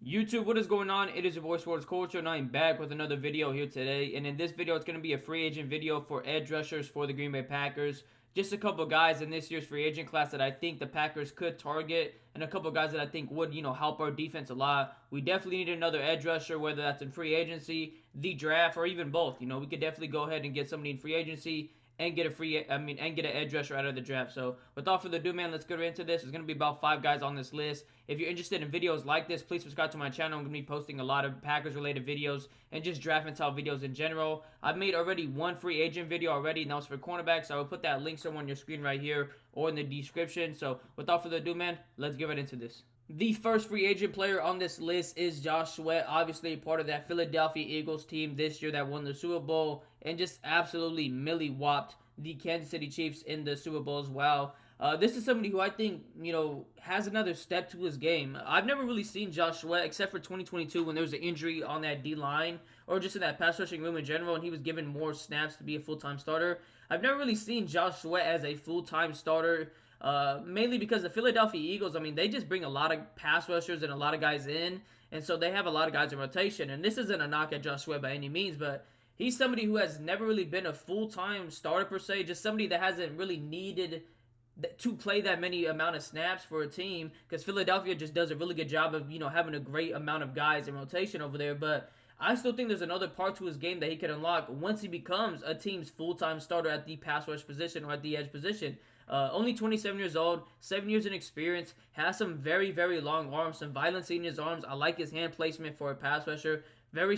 YouTube, what is going on? It is your boy Sports Culture, and I am back with another video here today. And in this video, it's going to be a free agent video for edge rushers for the Green Bay Packers. Just a couple guys in this year's free agent class that I think the Packers could target, and a couple guys that I think would, help our defense a lot. We definitely need another edge rusher, whether that's in free agency, the draft, or even both. We could definitely go ahead and get somebody in free agency and get an edge rusher out of the draft. So without further ado, man, let's get into this. There's gonna be about 5 guys on this list. If you're interested in videos like this, please subscribe to my channel. I'm gonna be posting a lot of Packers related videos and just draft and style videos in general. I've made already one free agent video already, and that was for cornerback. So I will put that link somewhere on your screen right here or in the description. So without further ado, man, let's get right into this. The first free agent player on this list is Josh Sweat, obviously part of that Philadelphia Eagles team this year that won the Super Bowl and just absolutely milli-whopped the Kansas City Chiefs in the Super Bowl as well. This is somebody who I think, has another step to his game. I've never really seen Josh Sweat except for 2022 when there was an injury on that D-line or just in that pass rushing room in general, and he was given more snaps to be a full-time starter. I've never really seen Josh Sweat as a full-time starter. Mainly because the Philadelphia Eagles, they just bring a lot of pass rushers and a lot of guys in, and so they have a lot of guys in rotation. And this isn't a knock at Josh Sweat by any means, but he's somebody who has never really been a full-time starter per se, just somebody that hasn't really needed to play that many amount of snaps for a team, because Philadelphia just does a really good job of, having a great amount of guys in rotation over there. But I still think there's another part to his game that he could unlock once he becomes a team's full-time starter at the pass rush position or at the edge position. Only 27 years old, 7 years in experience, has some very, very long arms, some violency in his arms. I like his hand placement for a pass rusher. Very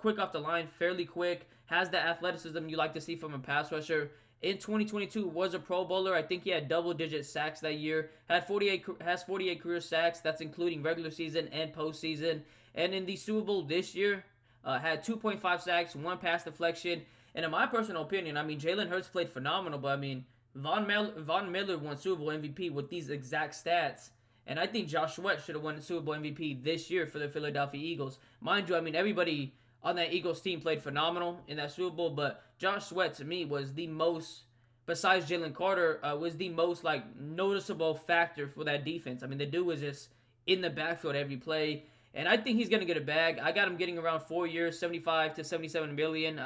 quick off the line, fairly quick, has the athleticism you like to see from a pass rusher. In 2022, was a Pro Bowler. I think he had double-digit sacks that year. Has 48 career sacks. That's including regular season and postseason. And in the Super Bowl this year, had 2.5 sacks, 1 pass deflection. And in my personal opinion, Jalen Hurts played phenomenal, but Von Miller won Super Bowl MVP with these exact stats. And I think Josh Sweat should have won the Super Bowl MVP this year for the Philadelphia Eagles. Mind you, everybody on that Eagles team played phenomenal in that Super Bowl, but Josh Sweat to me was the most, besides Jalen Carter, was the most noticeable factor for that defense. The dude was just in the backfield every play, and I think he's gonna get a bag. I got him getting around 4 years, 75 to 77 million.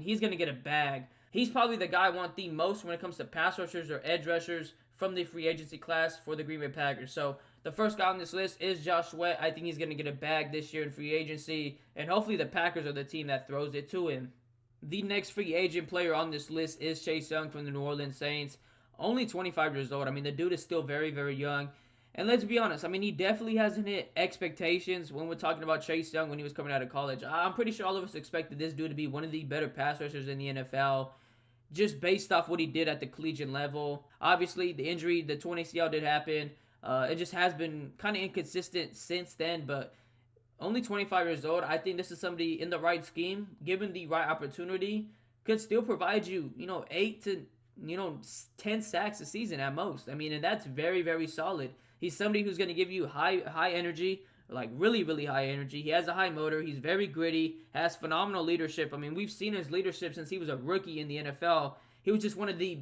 He's gonna get a bag. He's probably the guy I want the most when it comes to pass rushers or edge rushers from the free agency class for the Green Bay Packers. So the first guy on this list is Josh Sweat. I think he's going to get a bag this year in free agency, and hopefully the Packers are the team that throws it to him. The next free agent player on this list is Chase Young from the New Orleans Saints. Only 25 years old. The dude is still very, very young. And let's be honest, he definitely hasn't hit expectations when we're talking about Chase Young when he was coming out of college. I'm pretty sure all of us expected this dude to be one of the better pass rushers in the NFL, just based off what he did at the collegiate level. Obviously, the injury, the torn ACL did happen. It just has been kind of inconsistent since then, but only 25 years old. I think this is somebody in the right scheme, given the right opportunity, could still provide you, 8 to, 10 sacks a season at most. And that's very, very solid. He's somebody who's going to give you high energy, really, really high energy. He has a high motor. He's very gritty, has phenomenal leadership. We've seen his leadership since he was a rookie in the NFL. He was just one of the,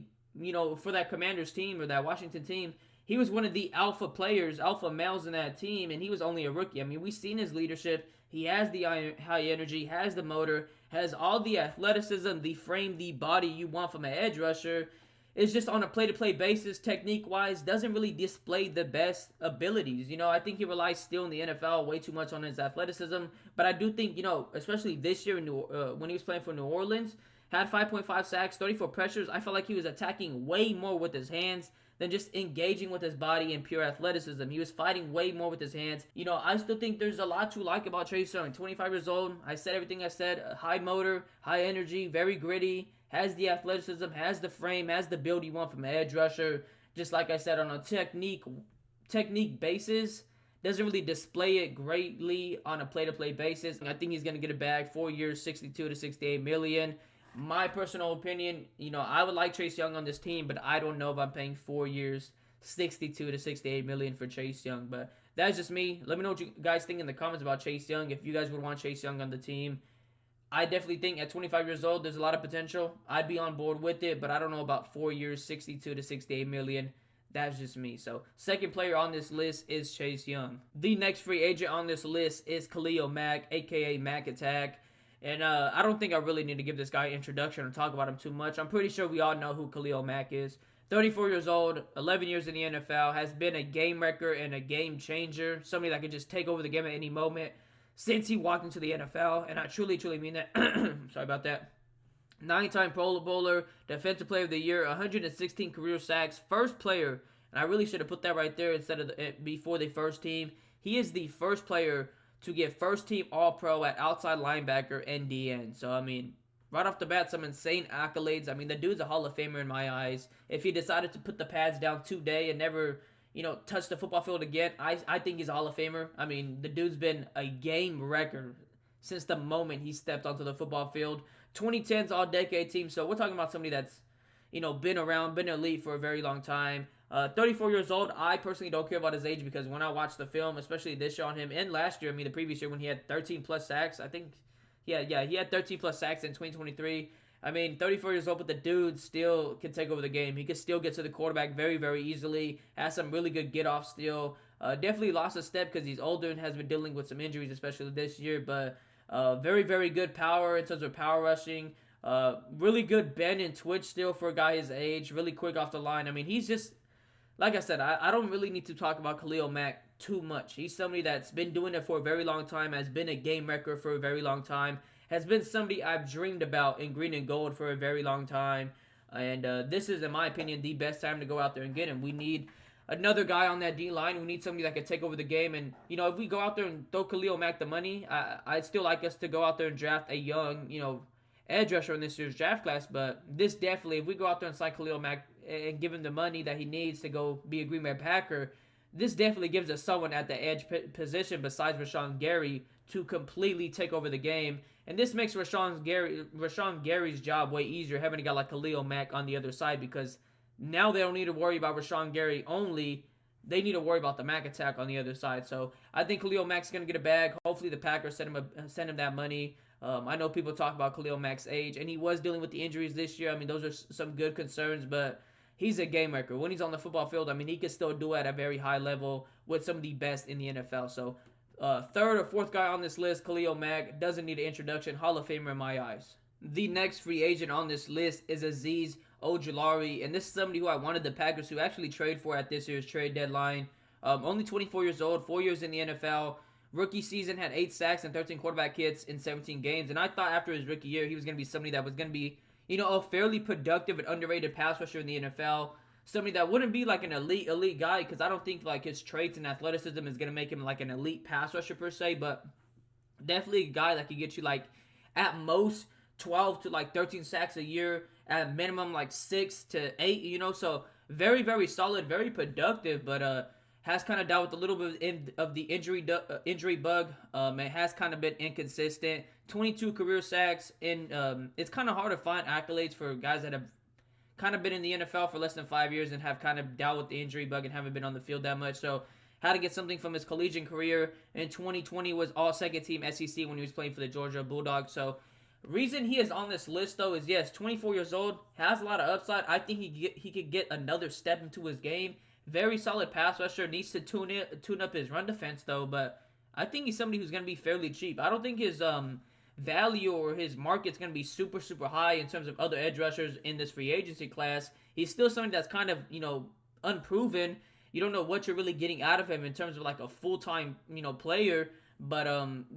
for that Commanders team or that Washington team, he was one of the alpha players, alpha males in that team, and he was only a rookie. We've seen his leadership. He has the high energy, has the motor, has all the athleticism, the frame, the body you want from an edge rusher. It's just on a play-to-play basis, technique-wise, doesn't really display the best abilities. I think he relies still in the NFL way too much on his athleticism. But I do think, especially this year when he was playing for New Orleans, had 5.5 sacks, 34 pressures. I felt like he was attacking way more with his hands than just engaging with his body and pure athleticism. He was fighting way more with his hands. I still think there's a lot to like about Chase Young. 25 years old. I said everything I said. High motor, high energy, very gritty. Has the athleticism, has the frame, has the build you want from an edge rusher. Just like I said, on a technique basis, doesn't really display it greatly on a play-to-play basis. I think he's going to get a bag, 4 years, 62 to 68 million. My personal opinion, I would like Chase Young on this team, but I don't know if I'm paying 4 years, 62 to 68 million for Chase Young. But that's just me. Let me know what you guys think in the comments about Chase Young, if you guys would want Chase Young on the team. I definitely think at 25 years old, there's a lot of potential. I'd be on board with it, but I don't know about 4 years, 62 to 68 million. That's just me. So second player on this list is Chase Young. The next free agent on this list is Khalil Mack, aka Mack Attack. And I don't think I really need to give this guy an introduction or talk about him too much. I'm pretty sure we all know who Khalil Mack is. 34 years old, 11 years in the NFL, has been a game wrecker and a game changer. Somebody that could just take over the game at any moment since he walked into the NFL. And I truly, truly mean that. Sorry about that. 9-time Pro Bowler, Defensive Player of the Year, 116 career sacks, first player, and I really should have put that right there instead of before the first team. He is the first player to get first team All-Pro at outside linebacker and DN. So, I mean, right off the bat, some insane accolades. I mean, the dude's a Hall of Famer in my eyes. If he decided to put the pads down today and never, touch the football field again, I think he's a Hall of Famer. I mean, the dude's been a game wrecker since the moment he stepped onto the football field. 2010s all-decade team, so we're talking about somebody that's, been around, been elite for a very long time. 34 years old. I personally don't care about his age because when I watched the film, especially this year on him, and last year, the previous year when he had 13-plus sacks, I think, he had 13-plus sacks in 2023. 34 years old, but the dude still can take over the game. He can still get to the quarterback very, very easily. Has some really good get-off still. Definitely lost a step because he's older and has been dealing with some injuries, especially this year, but very, very good power in terms of power rushing. Really good bend and twitch still for a guy his age. Really quick off the line. He's just, like I said, I don't really need to talk about Khalil Mack too much. He's somebody that's been doing it for a very long time, has been a game wrecker for a very long time, has been somebody I've dreamed about in green and gold for a very long time. And this is, in my opinion, the best time to go out there and get him. We need another guy on that D-line. We need somebody that can take over the game. And, if we go out there and throw Khalil Mack the money, I'd still like us to go out there and draft a young, edge rusher in this year's draft class. But this definitely, if we go out there and sign Khalil Mack and give him the money that he needs to go be a Green Bay Packer, this definitely gives us someone at the edge position besides Rashawn Gary to completely take over the game. And this makes Rashawn Gary's job way easier, having a guy like Khalil Mack on the other side, because now they don't need to worry about Rashawn Gary only. They need to worry about the Mack Attack on the other side. So I think Khalil Mack's going to get a bag. Hopefully the Packers send him that money. I know people talk about Khalil Mack's age, and he was dealing with the injuries this year. Those are some good concerns, but he's a game wrecker. When he's on the football field, he can still do it at a very high level with some of the best in the NFL. So third or fourth guy on this list, Khalil Mack, doesn't need an introduction. Hall of Famer in my eyes. The next free agent on this list is Azeez Ojulari, and this is somebody who I wanted the Packers to actually trade for at this year's trade deadline. Only 24 years old, 4 years in the NFL. Rookie season had 8 sacks and 13 quarterback hits in 17 games, and I thought after his rookie year he was going to be somebody that was going to be, a fairly productive and underrated pass rusher in the NFL. Somebody that wouldn't be like an elite guy, because I don't think like his traits and athleticism is going to make him like an elite pass rusher per se, but definitely a guy that could get you like at most 12 to like 13 sacks a year, at minimum like 6 to 8, so very, very solid, very productive, but has kind of dealt with a little bit of the injury bug. It has kind of been inconsistent. 22 career sacks, and it's kind of hard to find accolades for guys that have kind of been in the NFL for less than 5 years and have kind of dealt with the injury bug and haven't been on the field that much. So had to get something from his collegiate career. In 2020 was all second team SEC when he was playing for the Georgia Bulldogs. So reason he is on this list, though, is yes, 24 years old, has a lot of upside. I think he could get another step into his game. Very solid pass rusher. Needs to tune up his run defense, though. But I think he's somebody who's going to be fairly cheap. I don't think his value or his market's going to be super, super high in terms of other edge rushers in this free agency class. He's still somebody that's kind of, unproven. You don't know what you're really getting out of him in terms of like a full-time, player. But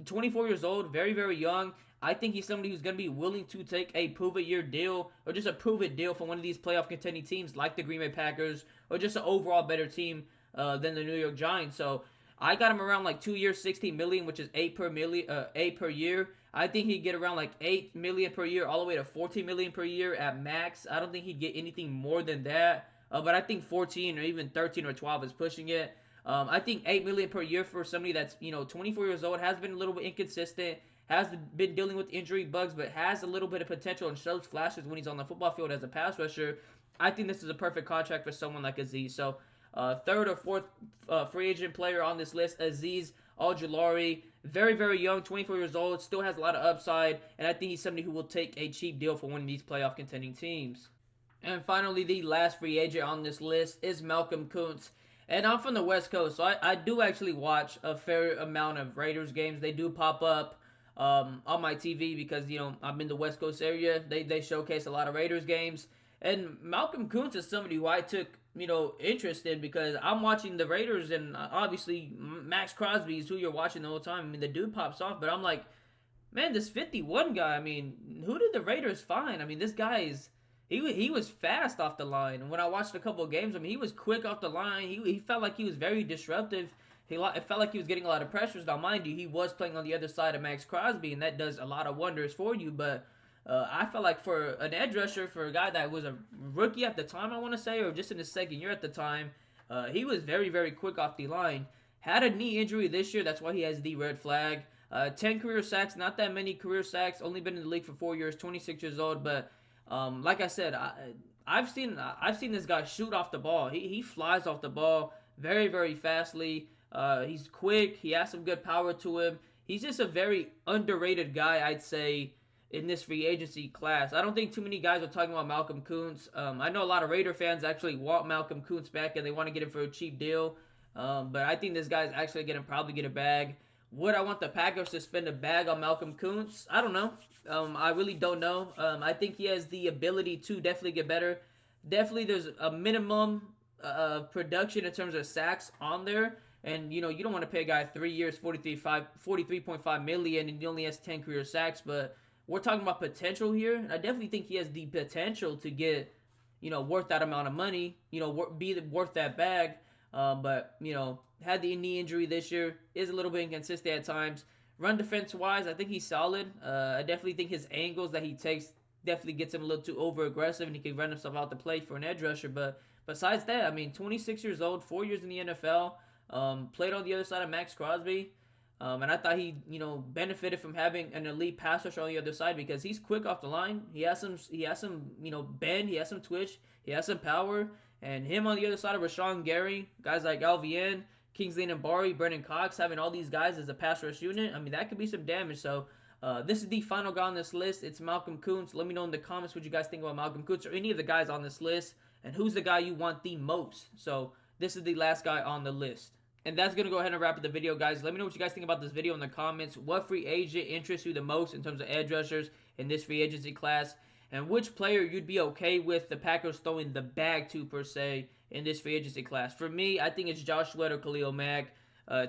24 years old, very, very young. I think he's somebody who's going to be willing to take a prove-it-year deal or just a prove-it deal for one of these playoff contending teams like the Green Bay Packers or just an overall better team than the New York Giants. So I got him around like 2 years, $16 million, which is $8 per year. I think he'd get around like $8 million per year all the way to $14 million per year at max. I don't think he'd get anything more than that. But I think 14 or even 13 or 12 is pushing it. I think $8 million per year for somebody that's 24 years old, has been a little bit inconsistent, has been dealing with injury bugs, but has a little bit of potential and shows flashes when he's on the football field as a pass rusher. I think this is a perfect contract for someone like Azeez. So third or fourth free agent player on this list, Azeez Ojulari. Very, very young, 24 years old, still has a lot of upside, and I think he's somebody who will take a cheap deal for one of these playoff contending teams. And finally, the last free agent on this list is Malcolm Kuntz. And I'm from the West Coast, so I do actually watch a fair amount of Raiders games. They do pop up on my TV because, I'm in the West Coast area. They showcase a lot of Raiders games. And Malcolm Kuntz is somebody who I took, interest in because I'm watching the Raiders, and obviously Max Crosby is who you're watching the whole time. I mean, the dude pops off, but I'm like, man, this 51 guy, I mean, who did the Raiders find? I mean, this guy is. He was fast off the line. And when I watched a couple of games, I mean, he was quick off the line. He felt like he was very disruptive. It felt like he was getting a lot of pressures. Now, mind you, he was playing on the other side of Max Crosby, and that does a lot of wonders for you. But I felt like for an edge rusher, for a guy that was a rookie at the time, I want to say, or just in his second year at the time, he was very, very quick off the line. Had a knee injury this year. That's why he has the red flag. 10 career sacks, not that many career sacks. Only been in the league for 4 years, 26 years old. But like I said, I've seen this guy shoot off the ball. He flies off the ball very, very fastly. He's quick. He has some good power to him. He's just a very underrated guy, I'd say, in this free agency class. I don't think too many guys are talking about Malcolm Kuntz. I know a lot of Raider fans actually want Malcolm Kuntz back and they want to get him for a cheap deal. But I think this guy's actually going to probably get a bag. Would I want the Packers to spend a bag on Malcolm Kuntz? I don't know. I really don't know. I think he has the ability to definitely get better. Definitely there's a minimum production in terms of sacks on there. And, you don't want to pay a guy 3 years, $43.5 million, and he only has 10 career sacks. But we're talking about potential here. I definitely think he has the potential to get, worth that amount of money, be worth that bag. But, had the knee injury this year, is a little bit inconsistent at times. Run defense-wise, I think he's solid. I definitely think his angles that he takes definitely gets him a little too over-aggressive, and he can run himself out the play for an edge rusher. But besides that, I mean, 26 years old, 4 years in the NFL, played on the other side of Max Crosby. And I thought he, benefited from having an elite pass rusher on the other side because he's quick off the line. He has some, bend. He has some twitch. He has some power. And him on the other side of Rashawn Gary, guys like Alvin, Kingsley Nambari, Brennan Cox, having all these guys as a pass rush unit, I mean, that could be some damage. So, this is the final guy on this list. It's Malcolm Kuntz. Let me know in the comments what you guys think about Malcolm Kuntz or any of the guys on this list. And who's the guy you want the most. So, this is the last guy on the list. And that's going to go ahead and wrap up the video, guys. Let me know what you guys think about this video in the comments. What free agent interests you the most in terms of edge rushers in this free agency class? And which player you'd be okay with the Packers throwing the bag to, per se, in this free agency class. For me, I think it's Josh Sweat or Khalil Mack.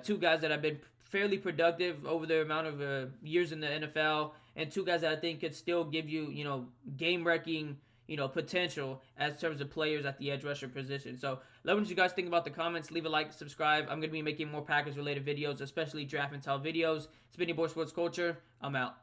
Two guys that have been fairly productive over their amount of years in the NFL. And two guys that I think could still give you, game-wrecking, potential as terms of players at the edge rusher position. So let me know what you guys think about the comments. Leave a like, subscribe. I'm going to be making more Packers-related videos, especially draft and tell videos. It's been your boy Sports Culture. I'm out.